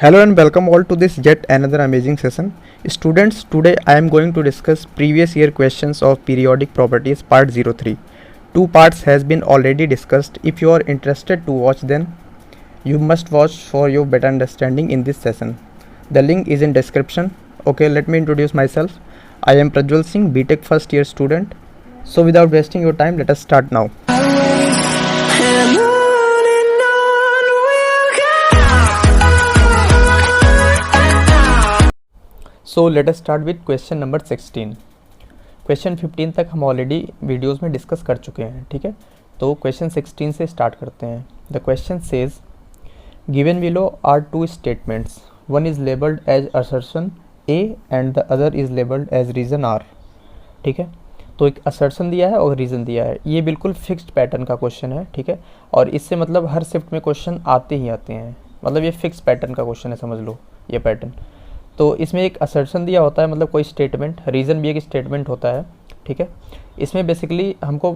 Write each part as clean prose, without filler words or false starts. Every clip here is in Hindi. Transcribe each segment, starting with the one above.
Hello and welcome all to this yet another amazing session. Students, today I am going to discuss previous year questions of periodic properties part 03. Two parts has been already discussed. If you are interested to watch them, you must watch for your better understanding in this session. The link is in description. Okay, let me introduce myself. I am Prajwal Singh, BTech first year student. So without wasting your time, let us start now. So let us start with question number 16. Question 15 तक हम ऑलरेडी वीडियोस में डिस्कस कर चुके हैं, ठीक है. तो क्वेश्चन 16 से स्टार्ट करते हैं. The question says given below are two statements, one is labelled as assertion A and the other is labelled as reason R. ठीक है, तो एक असर्शन दिया है और रीज़न दिया है. ये बिल्कुल फिक्स्ड पैटर्न का क्वेश्चन है, ठीक है. और इससे मतलब हर शिफ्ट में क्वेश्चन आते ही आते हैं, मतलब ये फिक्स पैटर्न का क्वेश्चन है, समझ लो ये पैटर्न. तो इसमें एक असर्शन दिया होता है, मतलब कोई स्टेटमेंट, रीज़न भी एक स्टेटमेंट होता है, ठीक है. इसमें बेसिकली हमको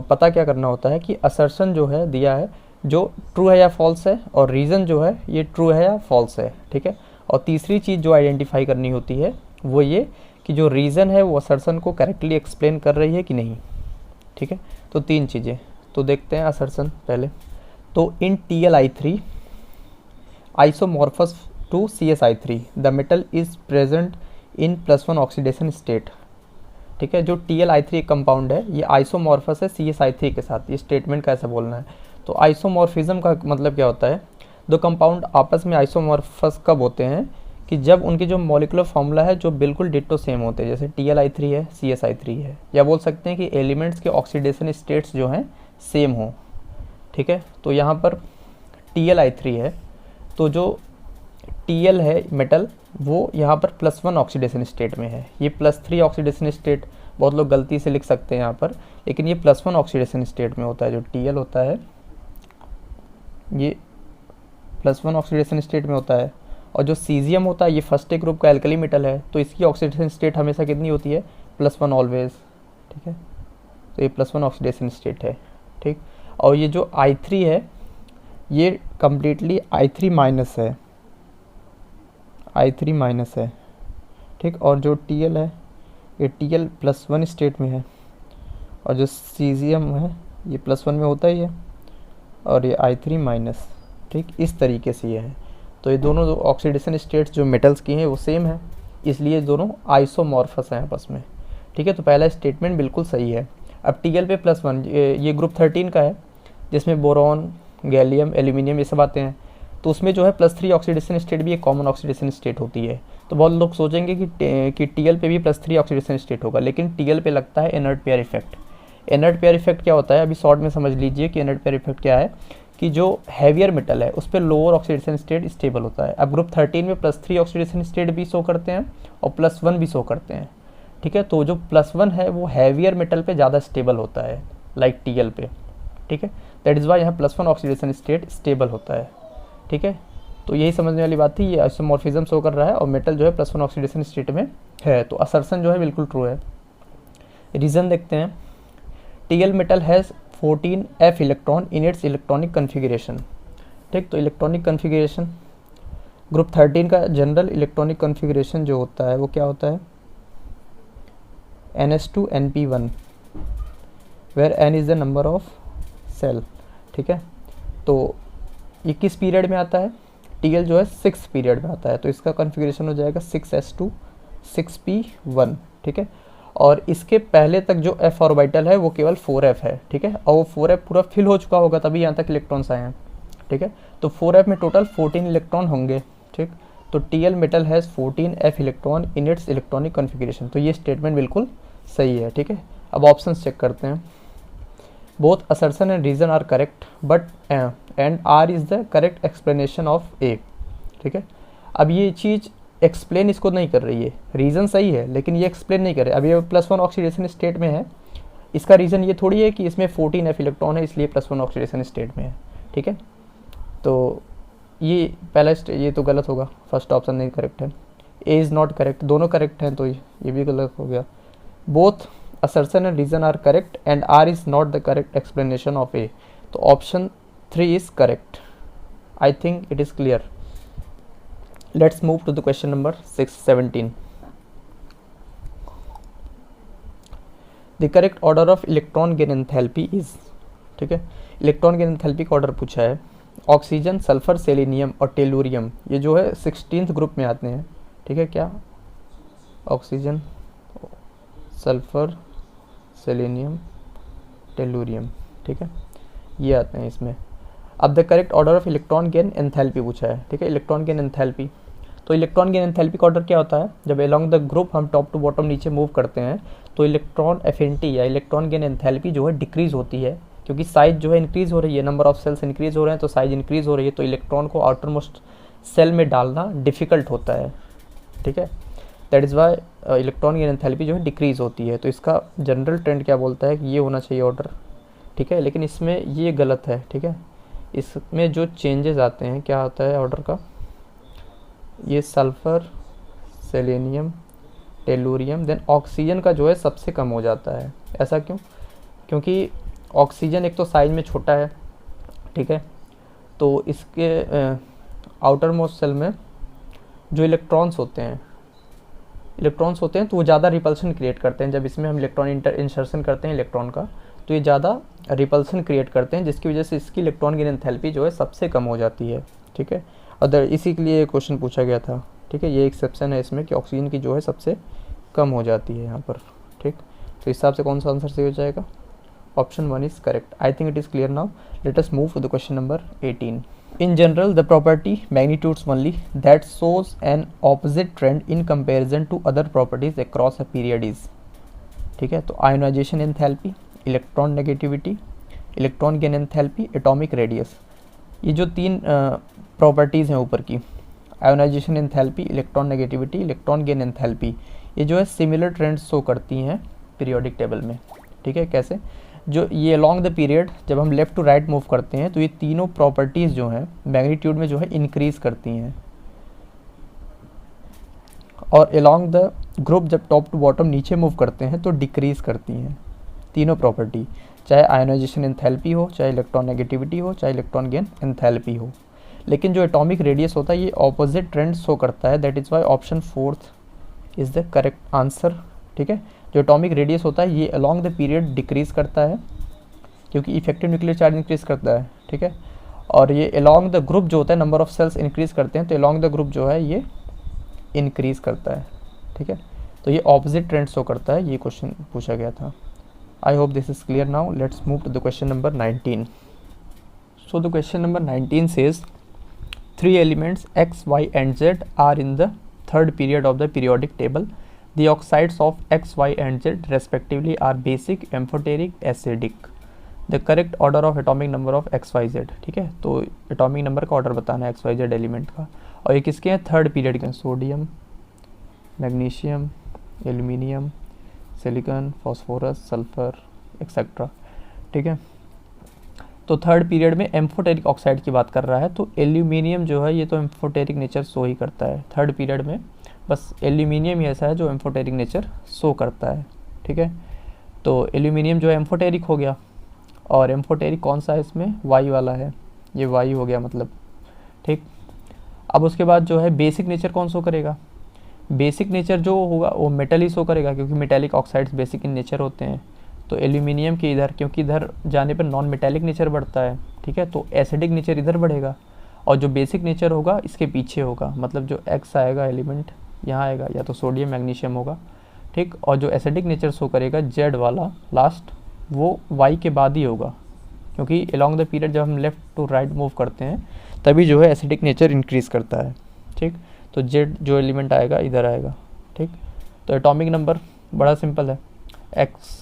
पता क्या करना होता है कि असर्शन जो है दिया है जो ट्रू है या फॉल्स है, और रीज़न जो है ये ट्रू है या फॉल्स है, ठीक है. और तीसरी चीज़ जो आइडेंटिफाई करनी होती है वो ये कि जो रीज़न है वो असर्शन को करेक्टली एक्सप्लेन कर रही है कि नहीं, ठीक है. तो तीन चीज़ें तो देखते हैं असर्शन पहले. तो इन TL-I3 isomorphous to CS-I3 the metal is present in +1 oxidation state. ठीक है, जो TL-I3 कंपाउंड है ये आइसोमॉर्फस है CS-I3 के साथ. ये स्टेटमेंट का ऐसा बोलना है. तो आइसोमॉर्फिज्म का मतलब क्या होता है, दो कंपाउंड आपस में आइसोमॉर्फस कब होते हैं कि जब उनकी जो मॉलिकुलर फार्मूला है जो बिल्कुल डिट्टो सेम होते हैं. जैसे TL-I3 है, CS-I3 है, या बोल सकते हैं कि एलिमेंट्स के ऑक्सीडेशन स्टेट्स जो हैं सेम हो. ठीक है, तो यहाँ पर TL-I3 है, तो जो TL है मेटल वो यहाँ पर +1 ऑक्सीडेशन स्टेट में है. ये +3 ऑक्सीडेशन स्टेट बहुत लोग गलती से लिख सकते हैं यहाँ पर, लेकिन ये +1 ऑक्सीडेशन स्टेट में होता है. जो TL होता है ये +1 ऑक्सीडेशन स्टेट में होता है. और जो सीजियम होता है ये फर्स्ट ग्रुप का एल्कली मेटल है, तो इसकी ऑक्सीडेशन स्टेट हमेशा कितनी होती है, +1 ऑलवेज. ठीक है, तो ये +1 ऑक्सीडेशन स्टेट है, ठीक. और ये जो I3 है ये कम्प्लीटली I3 माइनस है, I3 माइनस है, ठीक. और जो TL है ये TL +1 स्टेट में है, और जो सीजियम है ये +1 में होता ही है, और ये I3 माइनस, ठीक. इस तरीके से ये है. तो ये दोनों ऑक्सीडेशन स्टेट्स जो मेटल्स की हैं वो सेम है, इसलिए दोनों आइसोमॉर्फस हैं आपस में. ठीक है, तो पहला स्टेटमेंट बिल्कुल सही है. अब TL पे +1 ये ग्रुप 13 का है, जिसमें बोरॉन, गैलियम, एल्यूमिनियम ये सब आते हैं. तो उसमें जो है +3 ऑक्सीडेशन स्टेट भी एक कॉमन ऑक्सीडेशन स्टेट होती है. तो बहुत लोग सोचेंगे कि TL पे भी +3 ऑक्सीडेशन स्टेट होगा, लेकिन TL पे लगता है inert pair effect. Inert pair effect क्या होता है, अभी शॉर्ट में समझ लीजिए कि इनर्ट पेयर इफेक्ट क्या है. कि जो हैवियर मेटल है उस पर लोअर ऑक्सीडेशन स्टेट स्टेबल होता है. अब ग्रुप 13 में +3 ऑक्सीडेशन स्टेट भी शो करते हैं और +1 भी शो करते हैं. ठीक है, तो जो +1 है वो हैवियर मेटल पे ज़्यादा स्टेबल होता है, लाइक TL पे. ठीक है, दैट इज़ वाई यहाँ +1 ऑक्सीडेशन स्टेट स्टेबल होता है. ठीक है, तो यही समझने वाली बात थी. ये आइसोमॉर्फिज्म शो कर रहा है और मेटल जो है +1 ऑक्सीडेशन स्टेट में है, तो असर्शन जो है बिल्कुल ट्रू है. रीज़न देखते हैं. TL metal has 14 F electron in its electronic configuration. ठीक, तो इलेक्ट्रॉनिक कन्फिगरेशन ग्रुप 13 का जनरल इलेक्ट्रॉनिक कन्फिगरेशन जो होता है वो क्या होता है, NH2NP1 where N is the number of cell. ठीक है, तो ये किस पीरियड में आता है, TL जो है 6 पीरियड में आता है, तो इसका कन्फिगरेशन हो जाएगा 6s2 6p1. ठीक है, और इसके पहले तक जो F ऑर्बिटल है वो केवल 4f है. ठीक है, और वो 4f पूरा फिल हो चुका होगा तभी यहाँ तक इलेक्ट्रॉन्स आए हैं. ठीक है, तो 4f में टोटल 14 इलेक्ट्रॉन होंगे. ठीक, तो TL metal has 14 F electron in its electronic configuration. तो ये स्टेटमेंट बिल्कुल सही है. ठीक है, अब ऑप्शन चेक करते हैं. Both assertion and reason are correct but and R is the correct explanation of A. ठीक है, अब ये चीज़ एक्सप्लेन इसको नहीं कर रही है. रीज़न सही है लेकिन ये एक्सप्लेन नहीं कर रहे. अब ये +1 ऑक्सीडेशन स्टेट में है, इसका रीज़न ये थोड़ी है कि इसमें 14 F इलेक्ट्रॉन है इसलिए +1 ऑक्सीडेशन स्टेट में है. ठीक है, तो ये पहला ये तो गलत होगा, फर्स्ट ऑप्शन नहीं करेक्ट है. ए इज़ नॉट करेक्ट, दोनों करेक्ट हैं, तो ये भी गलत हो गया. Both assertion and reason are correct and R is not the correct explanation of A. तो option 3 is correct. I think it is clear. Let's move to the question number 17. The correct order of electron gain enthalpy is, ठीक है, इलेक्ट्रॉन गेन एंथैल्पी का ऑर्डर पूछा है. ऑक्सीजन, सल्फर, सेलेनियम और टेलुरियम ये जो है 16th ग्रुप में आते हैं. ठीक है, क्या ऑक्सीजन, सल्फर, सेलेनियम, टेलुरियम, ठीक है, ये आते हैं इसमें. अब the correct order of electron gain enthalpy पूछा है. ठीक है, इलेक्ट्रॉन गेन एंथैल्पी. तो इलेक्ट्रॉन गेन एंथैल्पी का ऑर्डर क्या होता है, जब अलोंग द ग्रुप हम टॉप टू बॉटम नीचे मूव करते हैं तो इलेक्ट्रॉन एफिनिटी या इलेक्ट्रॉन गेन एंथैल्पी जो है डिक्रीज होती है, क्योंकि साइज जो है इंक्रीज हो रही है, नंबर ऑफ सेल्स इंक्रीज हो रहे हैं तो साइज इंक्रीज हो रही है, तो इलेक्ट्रॉन को आउटर मोस्ट सेल में डालना डिफिकल्ट होता है. ठीक है, that is why electron gain enthalpy जो है डिक्रीज होती है. तो इसका जनरल ट्रेंड क्या बोलता है कि ये होना चाहिए ऑर्डर. ठीक है, लेकिन इसमें ये गलत है. ठीक है, इसमें जो चेंजेस आते हैं, क्या होता है ऑर्डर का, ये sulphur, selenium, tellurium, then oxygen का जो है सबसे कम हो जाता है. ऐसा क्यों? क्योंकि ऑक्सीजन एक तो साइज में छोटा है. ठीक है, तो इसके आउटर मोस्ट सेल में जो इलेक्ट्रॉन्स होते हैं तो वो ज़्यादा रिपल्सन क्रिएट करते हैं. जब इसमें हम इलेक्ट्रॉन इंसर्शन करते हैं इलेक्ट्रॉन का, तो ये ज़्यादा रिपल्सन क्रिएट करते हैं, जिसकी वजह से इसकी इलेक्ट्रॉन गेन एंथैल्पी जो है सबसे कम हो जाती है. ठीक है, अदर इसी के लिए क्वेश्चन पूछा गया था. ठीक है, ये एक्सेप्शन है इसमें कि ऑक्सीजन की जो है सबसे कम हो जाती है यहाँ पर. ठीक, तो इस हिसाब से कौन सा आंसर सही हो जाएगा? Option 1 is correct. I think it is clear now. Let us move to the question number 18. In general, the property magnitudes only that shows an opposite trend in comparison to other properties across a period is. ठीक है, तो ionisation enthalpy, electron negativity, electron gain enthalpy, atomic radius, ये जो तीन प्रॉपर्टीज़ हैं ऊपर की, ionisation enthalpy, electron negativity, electron gain enthalpy, ये जो है सिमिलर ट्रेंड्स शो करती हैं पीरियोडिक टेबल में. ठीक है, कैसे? जो ये अलॉन्ग द पीरियड जब हम लेफ़्ट टू राइट मूव करते हैं तो ये तीनों प्रॉपर्टीज़ जो हैं मैग्नीट्यूड में जो है इंक्रीज़ करती हैं, और अलॉन्ग द ग्रुप जब टॉप टू बॉटम नीचे मूव करते हैं तो डिक्रीज़ करती हैं तीनों प्रॉपर्टी, चाहे आयोनाइजेशन एंथैल्पी हो, चाहे इलेक्ट्रॉन नेगेटिविटी हो, चाहे इलेक्ट्रॉन गेन एंथैल्पी हो. लेकिन जो एटॉमिक रेडियस होता है ये ऑपोजिट ट्रेंड शो करता है. That is why option 4 is the correct answer. ठीक है, जो एटॉमिक रेडियस होता है ये अलॉन्ग द पीरियड डिक्रीज़ करता है, क्योंकि इफेक्टिव न्यूक्लियर चार्ज इंक्रीज़ करता है. ठीक है, और ये अलॉन्ग द ग्रुप जो होता है, नंबर ऑफ सेल्स इंक्रीज़ करते हैं, तो अलॉन्ग द ग्रुप जो है ये इंक्रीज़ करता है. ठीक है, तो ये ऑपोजिट ट्रेंड शो करता है. ये क्वेश्चन पूछा गया था. I hope this is clear now. Let's move to the question number 19. So the question number 19 says 3 elements X, Y and Z are in the third period of the periodic table. The oxides of X, Y and Z respectively are basic, amphoteric, acidic. The correct order of atomic number of X, Y, Z. ठीक है, तो एटॉमिक नंबर का ऑर्डर बताना है X, Y, Z एलिमेंट का. और ये किसके हैं? थर्ड पीरियड के. Sodium, magnesium, aluminium, silicon, phosphorus, sulphur etcetera. ठीक है, तो थर्ड पीरियड में एम्फोटेरिक ऑक्साइड की बात कर रहा है. तो एल्यूमिनियम जो है ये तो एम्फोटेरिक नेचर शो ही करता है थर्ड पीरियड में. बस एल्यूमिनियम ही ऐसा है जो एम्फोटेरिक नेचर शो करता है. ठीक है, तो एल्यूमिनियम जो है एम्फोटेरिक हो गया. और एम्फोटेरिक कौन सा है इसमें? वाई वाला है. ये वाई हो गया मतलब. ठीक, अब उसके बाद जो है बेसिक नेचर कौन शो करेगा? बेसिक नेचर जो होगा वो मेटल ही शो करेगा, क्योंकि metallic oxides basic in nature होते हैं. तो एल्यूमिनियम के इधर, क्योंकि इधर जाने पर नॉन मेटेलिक नेचर बढ़ता है. ठीक है, तो एसिडिक नेचर इधर बढ़ेगा, और जो बेसिक नेचर होगा इसके पीछे होगा. मतलब जो एक्स आएगा एलिमेंट यहाँ आएगा, या तो सोडियम मैग्नीशियम होगा. ठीक, और जो एसिडिक नेचर शो करेगा जेड वाला लास्ट, वो वाई के बाद ही होगा, क्योंकि अलॉन्ग द पीरियड जब हम लेफ़्ट टू राइट मूव करते हैं तभी जो है एसिडिक नेचर इंक्रीज़ करता है. ठीक, तो जेड जो एलिमेंट आएगा इधर आएगा. ठीक, तो एटॉमिक नंबर बड़ा सिंपल है, एक्स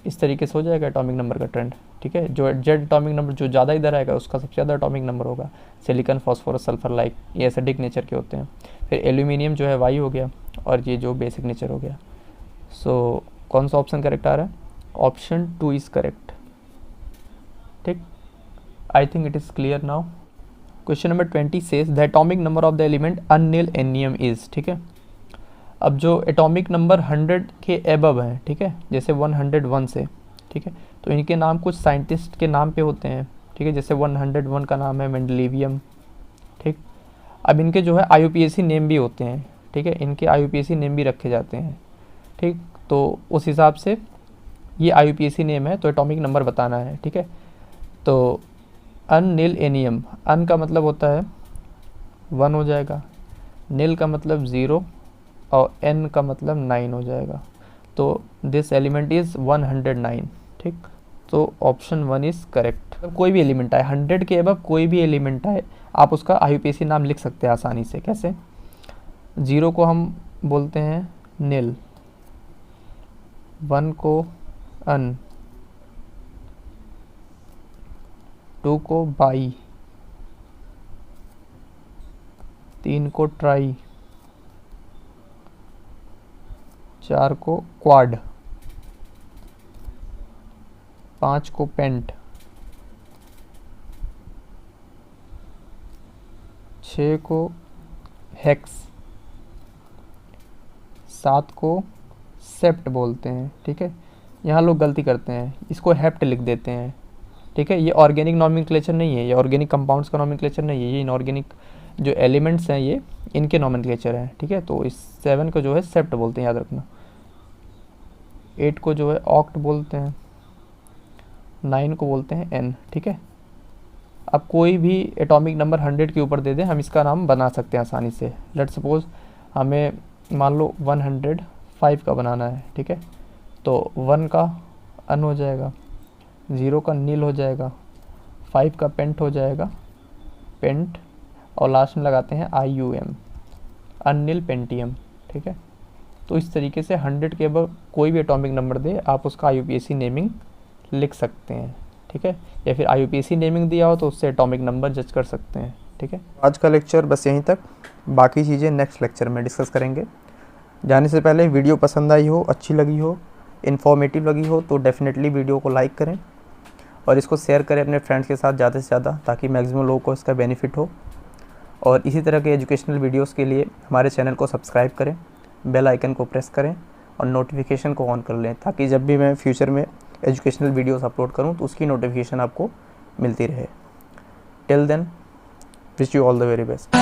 इस तरीके से हो जाएगा एटॉमिक नंबर का ट्रेंड. ठीक है, जो जेड एटॉमिक नंबर जो ज़्यादा इधर आएगा उसका सबसे ज़्यादा एटॉमिक नंबर होगा. सिलिकॉन, फास्फोरस, सल्फर लाइक ये एसिडिक नेचर के होते हैं. फिर एल्यूमिनियम जो है वाई हो गया, और ये जो बेसिक नेचर हो गया. सो कौन सा ऑप्शन करेक्ट आ रहा है? Option 2 is correct. ठीक, I think it is clear now. Question number 20 says the atomic number of the element unnilennium is. ठीक है, अब जो एटॉमिक नंबर 100 के एबव है, ठीक है, जैसे 101 से, ठीक है, तो इनके नाम कुछ साइंटिस्ट के नाम पे होते हैं. ठीक है, जैसे 101 का नाम है मेंडलीवियम. ठीक, अब इनके जो है IUPAC नेम भी होते हैं, ठीक है, इनके IUPAC नेम भी रखे जाते हैं, ठीक। तो उस हिसाब से ये IUPAC नेम है तो एटॉमिक नंबर बताना है, ठीक है। तो अननील एनियम, अन का मतलब होता है 1 हो जाएगा, नील का मतलब 0 और एन का मतलब 9 हो जाएगा। तो दिस एलिमेंट इज़ 109, ठीक। तो ऑप्शन 1 इज़ करेक्ट। कोई भी एलिमेंट आए 100 के अबव, कोई भी एलिमेंट आए आप उसका IUPAC नाम लिख सकते हैं आसानी से। कैसे? 0 को हम बोलते हैं नील, 1 को अन, 2 को बाई, 3 को ट्राई, 4 को क्वाड, 5 को पेंट, 6 को हेक्स, 7 को सेप्ट बोलते हैं, ठीक है। यहाँ लोग गलती करते हैं, इसको हेप्ट लिख देते हैं, ठीक है। ये ऑर्गेनिक नॉमेनक्लेचर नहीं है, ये ऑर्गेनिक कंपाउंड्स का नॉमेनक्लेचर नहीं है, ये इनऑर्गेनिक जो एलिमेंट्स हैं ये इनके नॉमेनक्लेचर हैं, ठीक है। तो इस 7 को जो है सेप्ट बोलते हैं, याद रखना। 8 को जो है ऑक्ट बोलते हैं, 9 को बोलते हैं एन, ठीक है। अब कोई भी एटॉमिक नंबर 100 के ऊपर दे दें, हम इसका नाम बना सकते हैं आसानी से। लेट्स सपोज हमें मान लो 105 का बनाना है, ठीक है। तो 1 का अन हो जाएगा, 0 का नील हो जाएगा, 5 का पेंट हो जाएगा, पेंट, और लास्ट में लगाते हैं IUM, अननील पेंटियम, ठीक है। तो इस तरीके से 100 के अबव कोई भी एटॉमिक नंबर दे आप उसका IUPAC नेमिंग लिख सकते हैं, ठीक है। या फिर IUPAC नेमिंग दिया हो तो उससे एटॉमिक नंबर जज कर सकते हैं, ठीक है। आज का लेक्चर बस यहीं तक, बाकी चीज़ें नेक्स्ट लेक्चर में डिस्कस करेंगे। जाने से पहले वीडियो पसंद आई हो, अच्छी लगी हो, इन्फॉर्मेटिव लगी हो तो डेफिनेटली वीडियो को लाइक करें और इसको शेयर करें अपने फ्रेंड्स के साथ ज़्यादा से ज़्यादा, ताकि मैक्सिमम लोगों को इसका बेनिफिट हो। और इसी तरह के एजुकेशनल वीडियोस के लिए हमारे चैनल को सब्सक्राइब करें, बेल आइकन को प्रेस करें और नोटिफिकेशन को ऑन कर लें, ताकि जब भी मैं फ्यूचर में एजुकेशनल वीडियोस अपलोड करूं तो उसकी नोटिफिकेशन आपको मिलती रहे। Till then, wish you all the very best.